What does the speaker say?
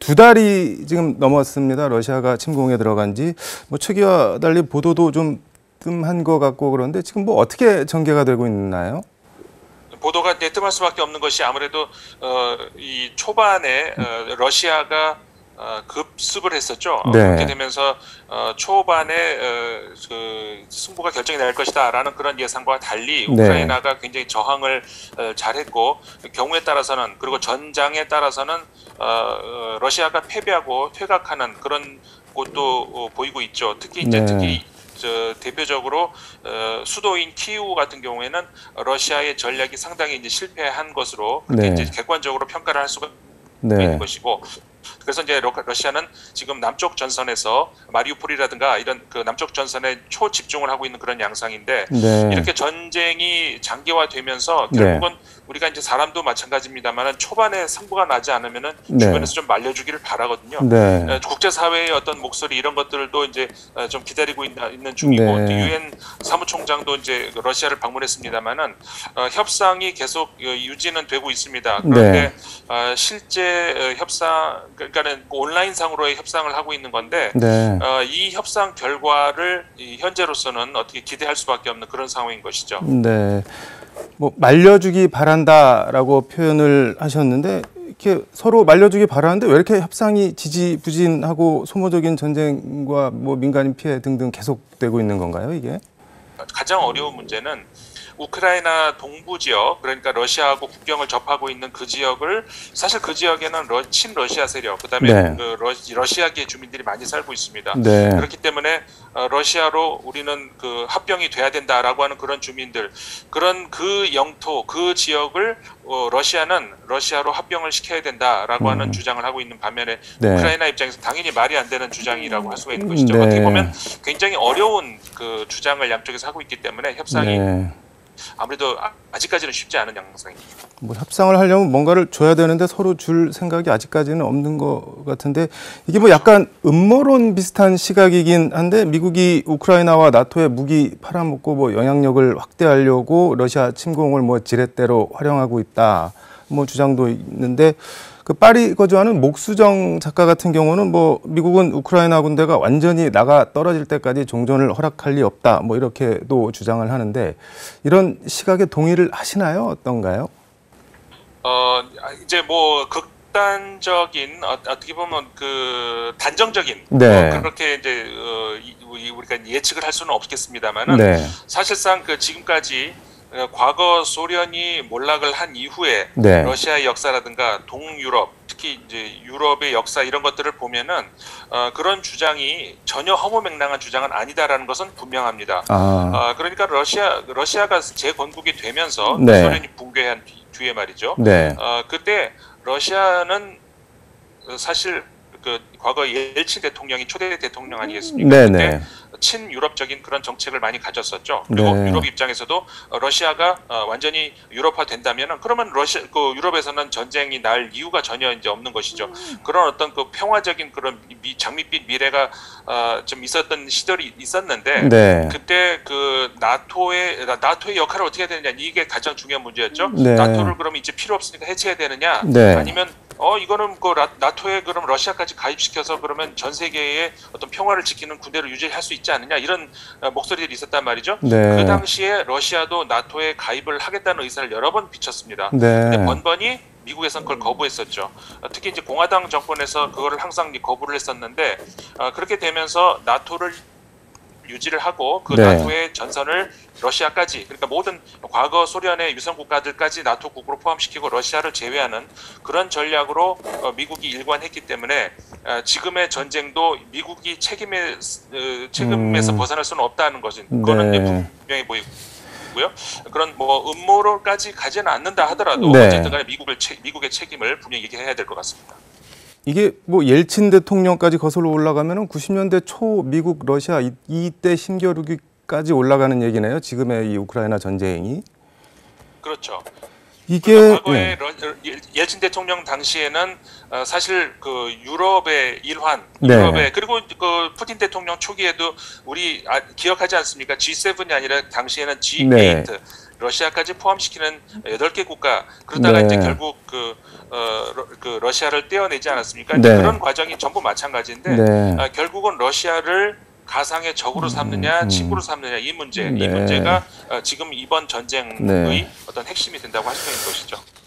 두 달이 지금 넘었습니다. 러시아가 침공에 들어간 지. 뭐 초기와 달리 보도도 좀 뜸한 것 같고 그런데 지금 뭐 어떻게 전개가 되고 있나요? 보도가 뜸할 수밖에 없는 것이 아무래도 이 초반에 러시아가 급습을 했었죠. 네. 그렇게 되면서 초반에 그 승부가 결정이 날 것이다라는 그런 예상과 달리 우크라이나가 굉장히 저항을 잘했고, 경우에 따라서는, 그리고 전장에 따라서는 러시아가 패배하고 퇴각하는 그런 곳도 보이고 있죠. 특히 이제 대표적으로 수도인 키이우 같은 경우에는 러시아의 전략이 상당히 이제 실패한 것으로 그렇게 이제 객관적으로 평가를 할 수가 있는 것이고, 그래서 이제 러시아는 지금 남쪽 전선에서 마리우폴이라든가 이런 그 남쪽 전선에 초집중을 하고 있는 그런 양상인데, 이렇게 전쟁이 장기화되면서 결국은 우리가 이제 사람도 마찬가지입니다만 초반에 승부가 나지 않으면은 주변에서 좀 말려주기를 바라거든요. 국제사회의 어떤 목소리 이런 것들도 이제 좀 기다리고 있는 중이고, 유엔 사무총장도 이제 러시아를 방문했습니다만은 협상이 계속 유지는 되고 있습니다. 그런데 실제 협상, 그러니까는 온라인상으로의 협상을 하고 있는 건데 이 협상 결과를 현재로서는 어떻게 기대할 수밖에 없는 그런 상황인 것이죠. 네. 뭐 말려주기 바란다라고 표현을 하셨는데 이렇게 서로 말려주기 바라는데 왜 이렇게 협상이 지지부진하고 소모적인 전쟁과 뭐 민간인 피해 등등 계속되고 있는 건가요, 이게? 가장 어려운 문제는 우크라이나 동부 지역, 그러니까 러시아하고 국경을 접하고 있는 그 지역을, 사실 그 지역에는 친러시아 세력, 그다음에 그 러시아계 주민들이 많이 살고 있습니다. 그렇기 때문에 러시아로 우리는 그 합병이 돼야 된다라고 하는 그런 주민들, 그런 그 영토, 그 지역을 러시아는 러시아로 합병을 시켜야 된다라고 하는 주장을 하고 있는 반면에 우크라이나 입장에서 당연히 말이 안 되는 주장이라고 할 수가 있는 것이죠. 어떻게 보면 굉장히 어려운 그 주장을 양쪽에서 하고 있기 때문에 협상이 아무래도 아직까지는 쉽지 않은 양상입니다. 뭐 협상을 하려면 뭔가를 줘야 되는데 서로 줄 생각이 아직까지는 없는 것 같은데, 이게 뭐 약간 음모론 비슷한 시각이긴 한데, 미국이 우크라이나와 나토의 무기 팔아먹고 뭐 영향력을 확대하려고 러시아 침공을 뭐 지렛대로 활용하고 있다, 뭐 주장도 있는데, 그 파리 거주하는 목수정 작가 같은 경우는 뭐 미국은 우크라이나 군대가 완전히 나가 떨어질 때까지 종전을 허락할 리 없다, 뭐 이렇게도 주장을 하는데, 이런 시각에 동의를 하시나요? 어떤가요? 이제 뭐 극단적인, 어떻게 보면 그 단정적인 그렇게 이제 우리가 예측을 할 수는 없겠습니다만은 사실상 그 지금까지 과거 소련이 몰락을 한 이후에 러시아의 역사라든가 동유럽, 특히 이제 유럽의 역사 이런 것들을 보면은 그런 주장이 전혀 허무맹랑한 주장은 아니다라는 것은 분명합니다. 그러니까 러시아가 재건국이 되면서 소련이 붕괴한 뒤에 말이죠. 그때 러시아는 사실 그 과거 옐친 대통령이 초대 대통령 아니겠습니까? 그때 친유럽적인 그런 정책을 많이 가졌었죠. 그리고 유럽 입장에서도 러시아가 완전히 유럽화 된다면은, 그러면 그 유럽에서는 전쟁이 날 이유가 전혀 이제 없는 것이죠. 그런 어떤 그 평화적인 그런 장밋빛 미래가 좀 있었던 시절이 있었는데, 그때 그 나토의 역할을 어떻게 해야 되느냐, 이게 가장 중요한 문제였죠. 나토를 그럼 이제 필요 없으니까 해체해야 되느냐, 아니면 이거는 그 나토에 그럼 러시아까지 가입시켜서 그러면 전 세계의 어떤 평화를 지키는 군대를 유지할 수 있지 않느냐, 이런 목소리들이 있었단 말이죠. 그 당시에 러시아도 나토에 가입을 하겠다는 의사를 여러 번 비쳤습니다. 근데 번번이 미국에서는 그걸 거부했었죠. 특히 이제 공화당 정권에서 그거를 항상 거부를 했었는데, 그렇게 되면서 나토를 유지를 하고 그 나토의 전선을 러시아까지, 그러니까 모든 과거 소련의 유성 국가들까지 나토국으로 포함시키고 러시아를 제외하는 그런 전략으로 미국이 일관했기 때문에 지금의 전쟁도 미국이 책임에서 벗어날 수는 없다는 것은, 그거는 분명히 보이고요. 그런 뭐 음모론까지 가지는 않는다 하더라도 어쨌든 간에 미국의 책임을 분명히 얘기해야 될 것 같습니다. 이게 뭐 옐친 대통령까지 거슬러 올라가면은 90년대 초 미국 러시아 이때 힘겨루기까지 올라가는 얘기네요. 지금의 이 우크라이나 전쟁이. 그렇죠. 이게 과거에 옐친 대통령 당시에는 사실 그 유럽의 일환, 그리고 그 푸틴 대통령 초기에도 우리 기억하지 않습니까? G7이 아니라 당시에는 G8. 러시아까지 포함시키는 8개 국가 그러다가 네. 이제 결국 그 러시아를 떼어내지 않았습니까? 네. 그런 과정이 전부 마찬가지인데 네. 결국은 러시아를 가상의 적으로 삼느냐 친구로 삼느냐 이 문제가 지금 이번 전쟁의 어떤 핵심이 된다고 할 수 있는 것이죠.